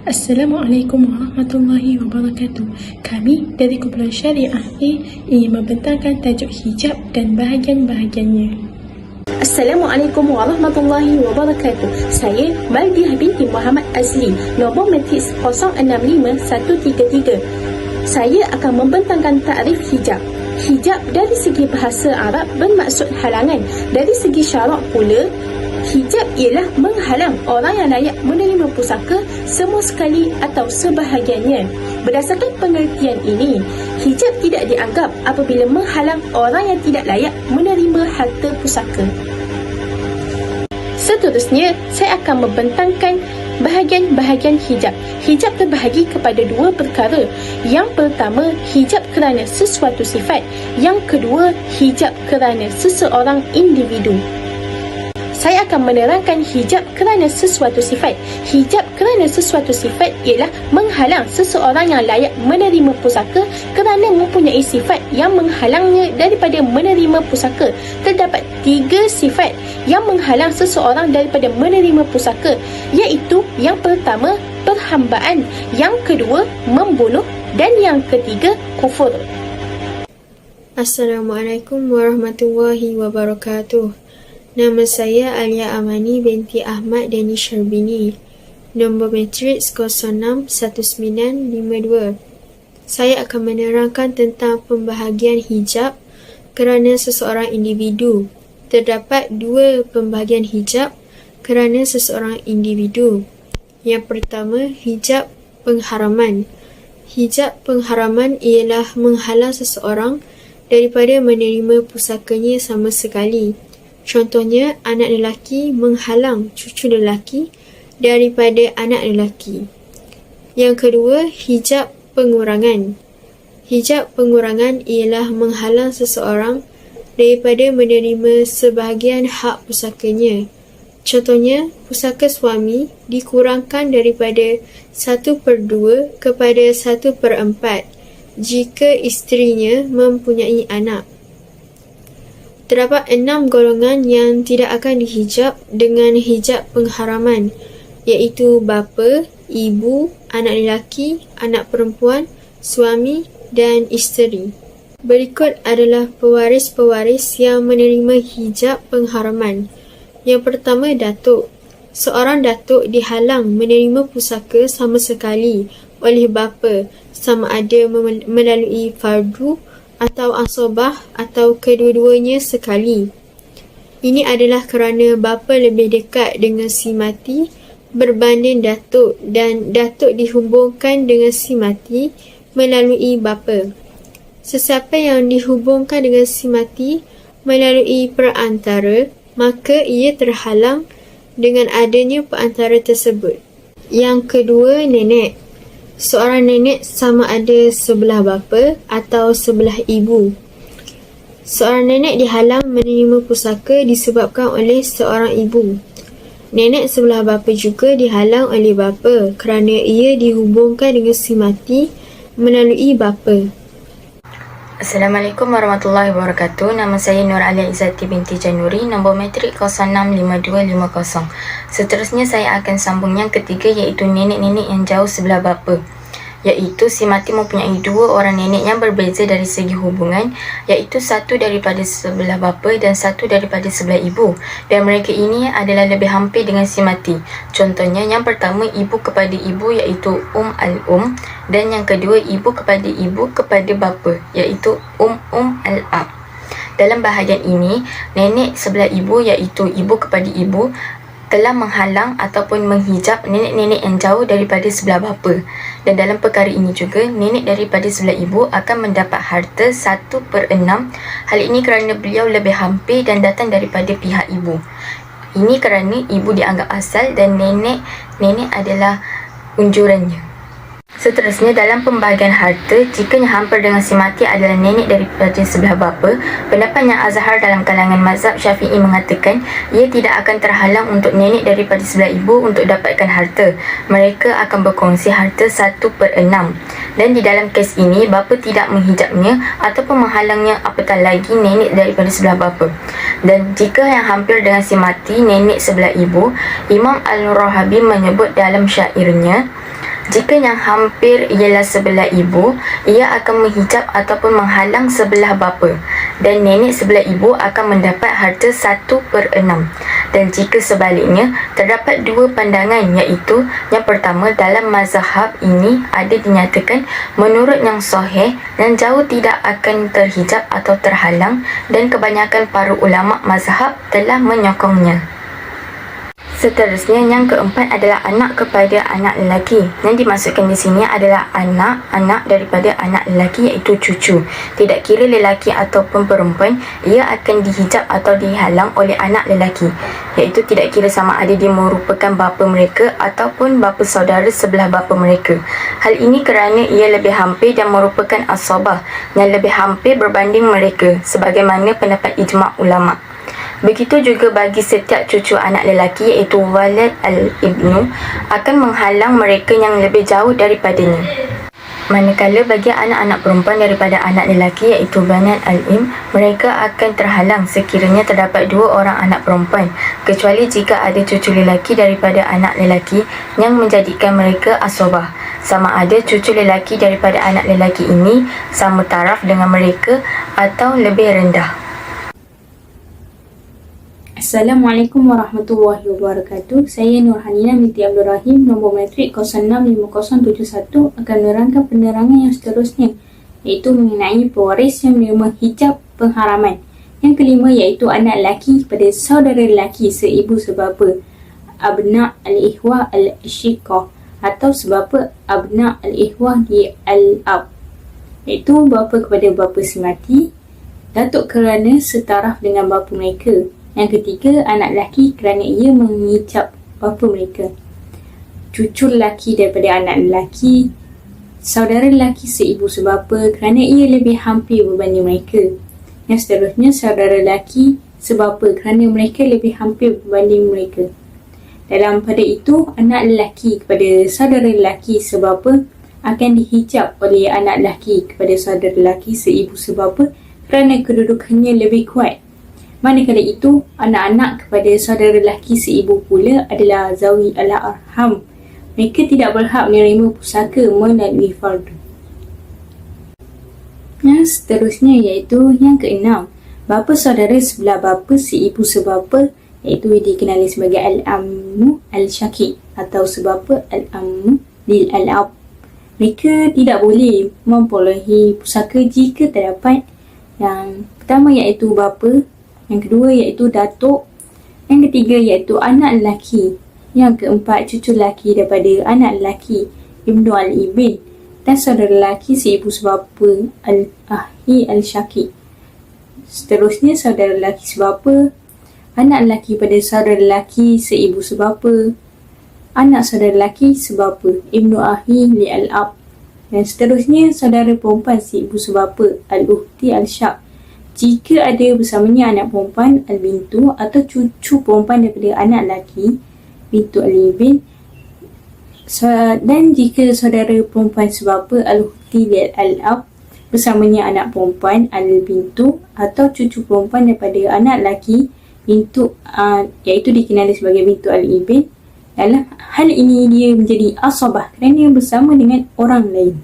Assalamualaikum warahmatullahi wabarakatuh. Kami dari kumpulan Syariah A ingin membentangkan tajuk hijab dan bahagian-bahagiannya. Assalamualaikum warahmatullahi wabarakatuh. Saya Maldiah binti Muhammad Azli, nombor matriks 065133. Saya akan membentangkan takrif hijab. Hijab dari segi bahasa Arab bermaksud halangan. Dari segi syarak pula, hijab ialah menghalang orang yang layak menerima pusaka semua sekali atau sebahagiannya. Berdasarkan pengertian ini, hijab tidak dianggap apabila menghalang orang yang tidak layak menerima harta pusaka. Seterusnya, saya akan membentangkan bahagian-bahagian hijab. Hijab terbahagi kepada dua perkara. Yang pertama, hijab kerana sesuatu sifat. Yang kedua, hijab kerana seseorang individu. Saya akan menerangkan hijab kerana sesuatu sifat. Hijab kerana sesuatu sifat ialah menghalang seseorang yang layak menerima pusaka kerana mempunyai sifat yang menghalangnya daripada menerima pusaka. Terdapat 3 sifat yang menghalang seseorang daripada menerima pusaka, iaitu yang pertama, perhambaan, yang kedua, membunuh, dan yang ketiga, kufur. Assalamualaikum warahmatullahi wabarakatuh. Nama saya Alia Amani binti Ahmad Dani Syarbini. Nombor matriks 061952. Saya akan menerangkan tentang pembahagian hijab kerana seseorang individu. Terdapat 2 pembahagian hijab kerana seseorang individu. Yang pertama, hijab pengharaman. Hijab pengharaman ialah menghalang seseorang daripada menerima pusakanya sama sekali. Contohnya, anak lelaki menghalang cucu lelaki daripada anak lelaki. Yang kedua, hijab pengurangan. Hijab pengurangan ialah menghalang seseorang daripada menerima sebahagian hak pusakanya. Contohnya, pusaka suami dikurangkan daripada 1/2 kepada 1/4 jika isterinya mempunyai anak. Terdapat 6 golongan yang tidak akan dihijab dengan hijab pengharaman, iaitu bapa, ibu, anak lelaki, anak perempuan, suami dan isteri. Berikut adalah pewaris-pewaris yang menerima hijab pengharaman. Yang pertama, datuk. Seorang datuk dihalang menerima pusaka sama sekali oleh bapa, sama ada melalui fardu atau asobah atau kedua-duanya sekali. Ini adalah kerana bapa lebih dekat dengan si mati berbanding datuk, dan datuk dihubungkan dengan si mati melalui bapa. Sesiapa yang dihubungkan dengan si mati melalui perantara, maka ia terhalang dengan adanya perantara tersebut. Yang kedua, nenek. Seorang nenek sama ada sebelah bapa atau sebelah ibu. Seorang nenek dihalang menerima pusaka disebabkan oleh seorang ibu. Nenek sebelah bapa juga dihalang oleh bapa kerana ia dihubungkan dengan si mati melalui bapa. Assalamualaikum warahmatullahi wabarakatuh. Nama saya Nur Alia Izzati binti Januri, nombor matrik 065250. Seterusnya saya akan sambung yang ketiga, iaitu nenek-nenek yang jauh sebelah bapa. Iaitu si mati mempunyai 2 orang nenek yang berbeza dari segi hubungan, iaitu satu daripada sebelah bapa dan satu daripada sebelah ibu, dan mereka ini adalah lebih hampir dengan si mati. Contohnya, yang pertama ibu kepada ibu iaitu al-um, dan yang kedua ibu kepada bapa iaitu al-ab. Dalam bahagian ini, nenek sebelah ibu iaitu ibu kepada ibu telah menghalang ataupun menghijab nenek-nenek yang jauh daripada sebelah bapa. Dan dalam perkara ini juga, nenek daripada sebelah ibu akan mendapat harta 1/6. Hal ini kerana beliau lebih hampir dan datang daripada pihak ibu. Ini kerana ibu dianggap asal dan nenek adalah unjurannya. Seterusnya, dalam pembahagian harta, jika yang hampir dengan si mati adalah nenek daripada sebelah bapa, pendapat yang azhar dalam kalangan mazhab Syafi'i mengatakan ia tidak akan terhalang untuk nenek daripada sebelah ibu untuk dapatkan harta. Mereka akan berkongsi harta 1/6. Dan di dalam kes ini, bapa tidak menghijabnya ataupun menghalangnya, apatah lagi nenek daripada sebelah bapa. Dan jika yang hampir dengan si mati nenek sebelah ibu, Imam Al-Rahabi menyebut dalam syairnya, Jika yang hampir ialah sebelah ibu, ia akan menghijab ataupun menghalang sebelah bapa, dan nenek sebelah ibu akan mendapat harta 1/6. Dan jika sebaliknya, terdapat dua pandangan, iaitu yang pertama, dalam mazhab ini ada dinyatakan menurut yang sahih dan jauh tidak akan terhijab atau terhalang, dan kebanyakan para ulama mazhab telah menyokongnya. Seterusnya, yang keempat adalah anak kepada anak lelaki. Yang dimaksudkan di sini adalah anak daripada anak lelaki, iaitu cucu. Tidak kira lelaki ataupun perempuan, ia akan dihijab atau dihalang oleh anak lelaki, iaitu tidak kira sama ada dia merupakan bapa mereka ataupun bapa saudara sebelah bapa mereka. Hal ini kerana ia lebih hampir dan merupakan asabah yang lebih hampir berbanding mereka, sebagaimana pendapat ijma' ulama'. Begitu juga bagi setiap cucu anak lelaki, iaitu walad al-ibnu, akan menghalang mereka yang lebih jauh daripadanya. Manakala bagi anak-anak perempuan daripada anak lelaki, iaitu banat al-im, mereka akan terhalang sekiranya terdapat dua orang anak perempuan, kecuali jika ada cucu lelaki daripada anak lelaki yang menjadikan mereka asabah. Sama ada cucu lelaki daripada anak lelaki ini sama taraf dengan mereka atau lebih rendah. Assalamualaikum warahmatullahi wabarakatuh. Saya Nurhanina binti Abdul Rahim, nombor matrik 065071, akan menerangkan penerangan yang seterusnya, iaitu mengenai pewaris yang menerima hijab pengharaman. Yang kelima iaitu anak lelaki pada saudara lelaki seibu sebapa, abna al-ihwah al-syiqah, atau sebapa abna al-ihwah di al-ab, iaitu bapa kepada bapa semati, datuk kerana setaraf dengan bapa mereka. Yang ketiga, anak lelaki kerana ia mengijab bapa mereka. Cucu lelaki daripada anak lelaki, saudara lelaki seibu sebapa kerana ia lebih hampir berbanding mereka. Yang seterusnya, saudara lelaki sebapa kerana mereka lebih hampir berbanding mereka. Dalam pada itu, anak lelaki kepada saudara lelaki sebapa akan dihijab oleh anak lelaki kepada saudara lelaki seibu sebapa kerana kedudukannya lebih kuat. Manakala itu, anak-anak kepada saudara lelaki seibu pula adalah zawi al-arham. Mereka tidak berhak menerima pusaka melalui fardu. Yang seterusnya iaitu yang keenam, bapa saudara sebelah bapa seibu sebapa, iaitu dikenali sebagai al-ammu al-syakik atau sebapa al-ammu lil-al-ab. Mereka tidak boleh memperolehi pusaka jika terdapat yang pertama iaitu bapa, yang kedua iaitu datuk, yang ketiga iaitu anak lelaki, yang keempat cucu lelaki daripada anak lelaki ibnu al-ibn, dan saudara lelaki seibu sebapa al-ahli al-syakik. Seterusnya saudara lelaki sebapa, anak lelaki pada saudara lelaki seibu sebapa, anak saudara lelaki sebapa ibnu ahli li al-ab, dan seterusnya saudara perempuan seibu sebapa al-ukhti al-syak. Jika ada bersamanya anak perempuan al-bintu atau cucu perempuan daripada anak lelaki bintu al-ibn, dan jika saudara perempuan sebapa al-ukhti al-ab bersamanya anak perempuan al-bintu atau cucu perempuan daripada anak lelaki bintu, iaitu dikenali sebagai bintu al-ibn, dalam hal ini dia menjadi asabah kerana bersama dengan orang lain.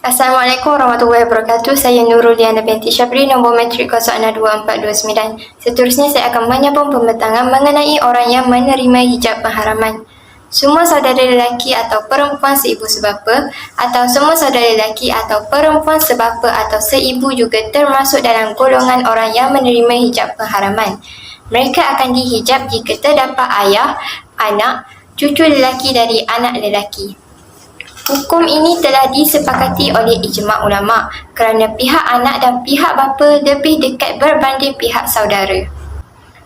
Assalamualaikum warahmatullahi wabarakatuh. Saya Nurul Diana binti Syabri, nombor matrik 062429. Seterusnya saya akan menyambung pembentangan mengenai orang yang menerima hijab pengharaman. Semua saudara lelaki atau perempuan seibu sebapa, atau semua saudara lelaki atau perempuan sebapa atau seibu juga termasuk dalam golongan orang yang menerima hijab pengharaman. Mereka akan dihijab jika terdapat ayah, anak, cucu lelaki dari anak lelaki. Hukum ini telah disepakati oleh ijma' ulama' kerana pihak anak dan pihak bapa lebih dekat berbanding pihak saudara.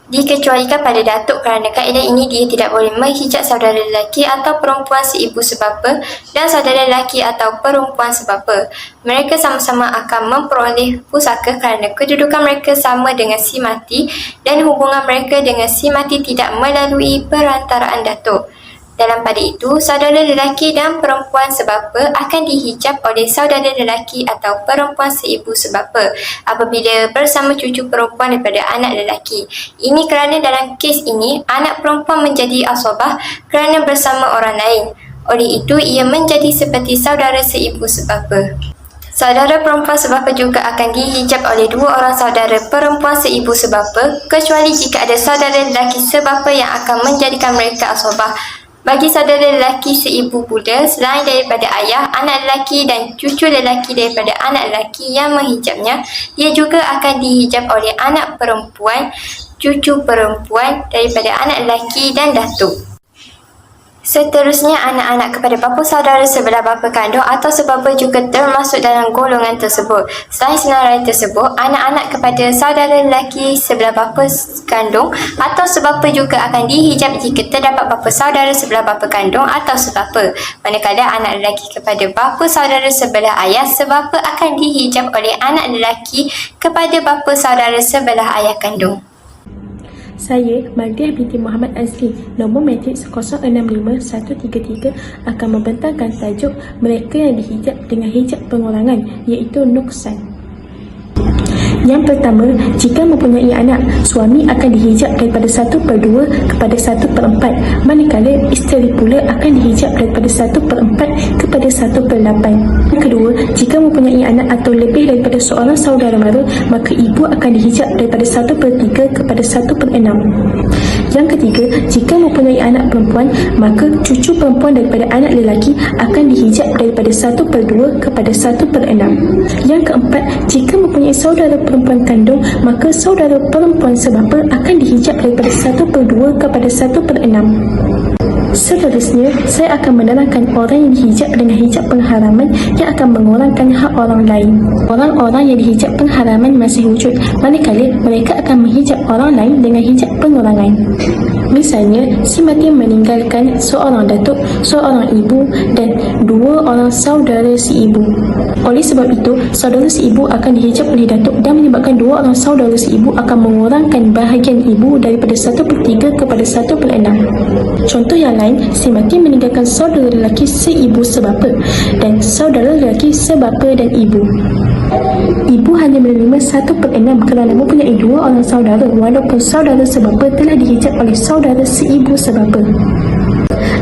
Dikecualikan pada datuk kerana kaedah ini dia tidak boleh menghijab saudara lelaki atau perempuan seibu sebapa dan saudara lelaki atau perempuan sebapa. Mereka sama-sama akan memperoleh pusaka kerana kedudukan mereka sama dengan si mati dan hubungan mereka dengan si mati tidak melalui perantaraan datuk. Dalam pada itu, saudara lelaki dan perempuan sebapa akan dihijab oleh saudara lelaki atau perempuan seibu sebapa apabila bersama cucu perempuan daripada anak lelaki. Ini kerana dalam kes ini, anak perempuan menjadi asabah kerana bersama orang lain. Oleh itu, ia menjadi seperti saudara seibu sebapa. Saudara perempuan sebapa juga akan dihijab oleh dua orang saudara perempuan seibu sebapa, kecuali jika ada saudara lelaki sebapa yang akan menjadikan mereka asobah. Bagi saudara lelaki seibu pula, selain daripada ayah, anak lelaki dan cucu lelaki daripada anak lelaki yang menghijabnya, dia juga akan dihijab oleh anak perempuan, cucu perempuan daripada anak lelaki dan datuk. Seterusnya, anak-anak kepada bapa saudara sebelah bapa kandung atau sebapa juga termasuk dalam golongan tersebut. Selain senarai tersebut, anak-anak kepada saudara lelaki sebelah bapa kandung atau sebapa juga akan dihijab jika terdapat bapa saudara sebelah bapa kandung atau sebapa. Manakala anak lelaki kepada bapa saudara sebelah ayah sebapa akan dihijab oleh anak lelaki kepada bapa saudara sebelah ayah kandung. Saya, Magdiah binti Muhammad Azli, nombor matrik 065133 akan membentangkan tajuk mereka yang dihijab dengan hijab pengurangan, iaitu nuksan. Yang pertama, jika mempunyai anak, suami akan dihijab daripada 1/2 kepada 1/4, manakala isteri pula akan dihijab daripada 1/4 kepada 1/8. Yang kedua, jika mempunyai anak atau lebih daripada seorang saudara mara, maka ibu akan dihijab daripada 1/3 kepada 1/6. Yang ketiga, jika mempunyai anak perempuan, maka cucu perempuan daripada anak lelaki akan dihijab daripada 1/2 kepada 1/6. Yang keempat, jika mempunyai saudara perempuan kandung, maka saudara perempuan sebapa akan dihijab daripada 1/2 kepada 1/6. Seterusnya, saya akan menerangkan orang yang dihijab dengan hijab pengharaman yang akan mengurangkan hak orang lain. Orang-orang yang dihijab pengharaman masih wujud, manakala mereka akan menghijab orang lain dengan hijab pengurangan. Misalnya, si mati meninggalkan seorang datuk, seorang ibu dan dua orang saudara si ibu. Oleh sebab itu, saudara si ibu akan dihijab oleh datuk dan menyebabkan dua orang saudara si ibu akan mengurangkan bahagian ibu daripada 1/3 kepada 1/6. Contoh yang lain, si mati meninggalkan saudara lelaki seibu sebapa dan saudara lelaki sebapa dan ibu. Ibu hanya menerima 1/6 kerana mempunyai dua orang saudara, walaupun saudara sebapa telah dihijab oleh saudara seibu sebapa.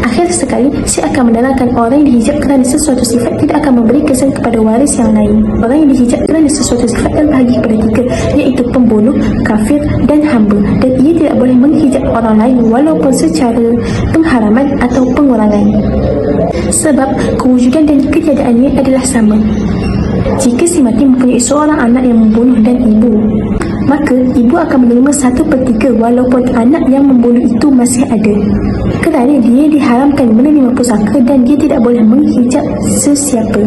Akhir sekali, saya akan menerangkan orang yang dihijab kerana sesuatu sifat tidak akan memberi kesan kepada waris yang lain. Orang yang dihijab kerana sesuatu sifat terbahagi kepada 3, iaitu pembunuh, kafir dan hamba, dan ia tidak boleh menghijab orang lain walaupun secara pengharaman atau pengurangan, sebab kewujudan dan ketiadaannya adalah sama. Jika si mati mempunyai seorang anak yang membunuh dan ibu, maka ibu akan menerima 1/3 walaupun anak yang membunuh itu masih ada, kerana dia diharamkan menerima pusaka dan dia tidak boleh menghijab sesiapa.